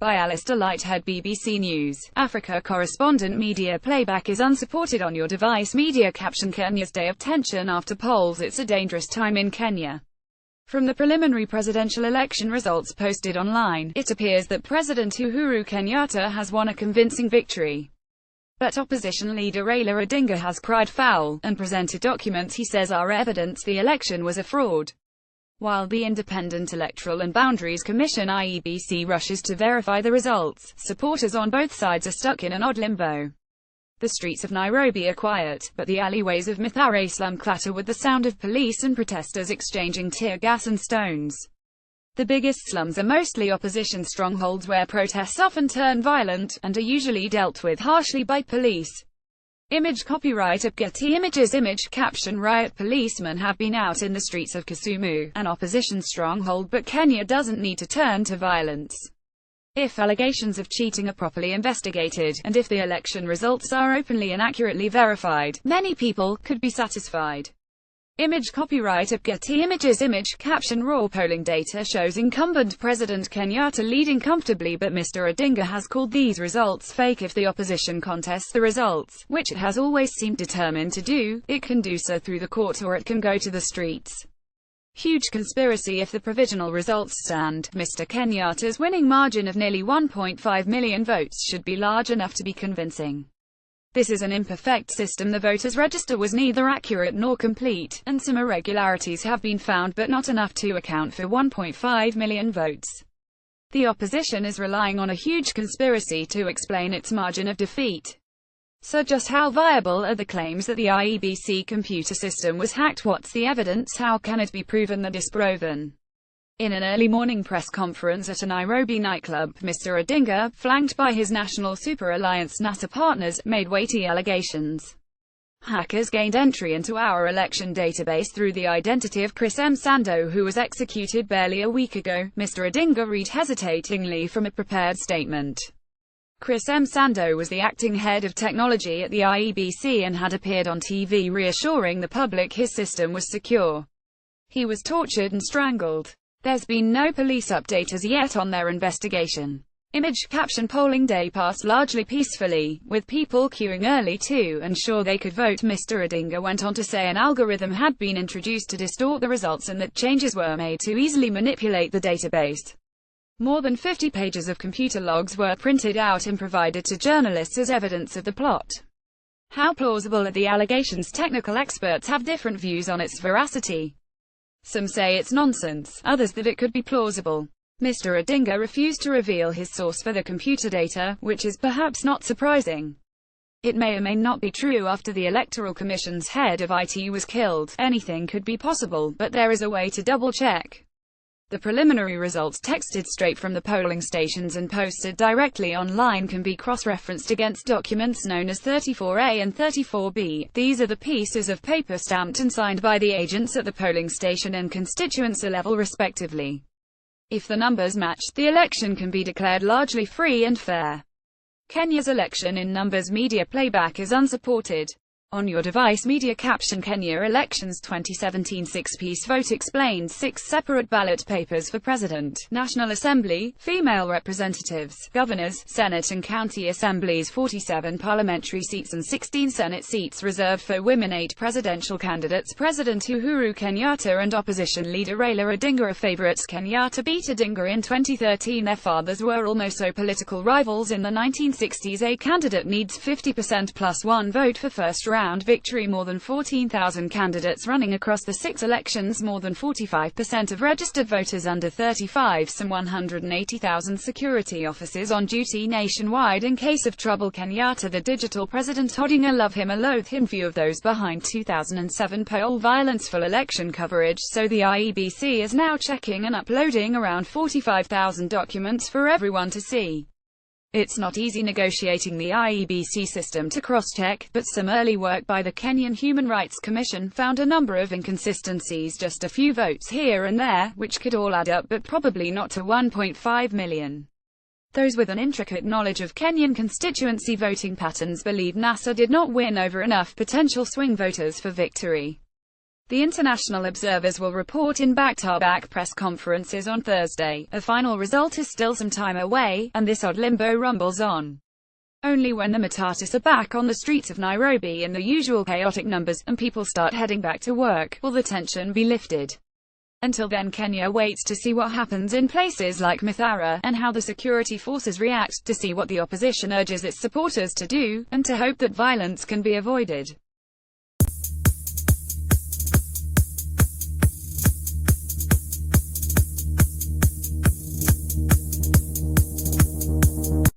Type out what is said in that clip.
By Alistair Lighthead, BBC News Africa correspondent. Media playback is unsupported on your device. Media caption: Kenya's day of tension after polls. It's a dangerous time in Kenya. From the preliminary presidential election results posted online, it appears that President Uhuru Kenyatta has won a convincing victory. But opposition leader Raila Odinga has cried foul, and presented documents he says are evidence the election was a fraud. While the Independent Electoral and Boundaries Commission (IEBC) rushes to verify the results, supporters on both sides are stuck in an odd limbo. The streets of Nairobi are quiet, but the alleyways of Mathare slum clatter with the sound of police and protesters exchanging tear gas and stones. The biggest slums are mostly opposition strongholds where protests often turn violent, and are usually dealt with harshly by police. Image copyright of Getty Images. Image caption: Riot policemen have been out in the streets of Kisumu, an opposition stronghold, but Kenya doesn't need to turn to violence. If allegations of cheating are properly investigated, and if the election results are openly and accurately verified, many people could be satisfied. Image copyright of Getty Images. Image caption: Raw polling data shows incumbent President Kenyatta leading comfortably, but Mr. Odinga has called these results fake. If the opposition contests the results, which it has always seemed determined to do, it can do so through the court or it can go to the streets. Huge conspiracy. If the provisional results stand, Mr. Kenyatta's winning margin of nearly 1.5 million votes should be large enough to be convincing. This is an imperfect system. The voters' register was neither accurate nor complete, and some irregularities have been found, but not enough to account for 1.5 million votes. The opposition is relying on a huge conspiracy to explain its margin of defeat. So just how viable are the claims that the IEBC computer system was hacked? What's the evidence? How can it be proven that disproven? In an early morning press conference at a Nairobi nightclub, Mr. Odinga, flanked by his National Super Alliance NASA partners, made weighty allegations. Hackers gained entry into our election database through the identity of Chris Msando, who was executed barely a week ago. Mr. Odinga read hesitatingly from a prepared statement. Chris Msando was the acting head of technology at the IEBC and had appeared on TV reassuring the public his system was secure. He was tortured and strangled. There's been no police update as yet on their investigation. Image caption: Polling day passed largely peacefully, with people queuing early to ensure they could vote. Mr. Odinga went on to say an algorithm had been introduced to distort the results and that changes were made to easily manipulate the database. More than 50 pages of computer logs were printed out and provided to journalists as evidence of the plot. How plausible are the allegations? Technical experts have different views on its veracity. Some say it's nonsense, others that it could be plausible. Mr. Odinga refused to reveal his source for the computer data, which is perhaps not surprising. It may or may not be true. After the Electoral Commission's head of IT was killed, anything could be possible, but there is a way to double-check. The preliminary results, texted straight from the polling stations and posted directly online, can be cross-referenced against documents known as 34A and 34B. These are the pieces of paper stamped and signed by the agents at the polling station and constituency level respectively. If the numbers match, the election can be declared largely free and fair. Kenya's election in numbers. Media playback is unsupported. On your device. Media caption: Kenya elections 2017 6-piece vote explains 6 separate ballot papers for President, National Assembly, female representatives, governors, Senate and county assemblies, 47 parliamentary seats and 16 Senate seats reserved for women, 8 presidential candidates. President Uhuru Kenyatta and opposition leader Raila Odinga are favourites. Kenyatta beat Odinga in 2013. Their fathers were also political rivals in the 1960s. A candidate needs 50% plus 1 vote for first round victory. More than 14,000 candidates running across the 6 elections, more than 45% of registered voters under 35, some 180,000 security officers on duty nationwide in case of trouble. Kenyatta, the digital president. Odinga, love him or loathe him. View of those behind 2007 poll violence. Full election coverage. So the IEBC is now checking and uploading around 45,000 documents for everyone to see. It's not easy negotiating the IEBC system to cross-check, but some early work by the Kenyan Human Rights Commission found a number of inconsistencies, just a few votes here and there, which could all add up, but probably not to 1.5 million. Those with an intricate knowledge of Kenyan constituency voting patterns believe NASA did not win over enough potential swing voters for victory. The international observers will report in back-to-back press conferences on Thursday. A final result is still some time away, and this odd limbo rumbles on. Only when the Matatus are back on the streets of Nairobi in the usual chaotic numbers, and people start heading back to work, will the tension be lifted. Until then, Kenya waits to see what happens in places like Mathare, and how the security forces react, to see what the opposition urges its supporters to do, and to hope that violence can be avoided.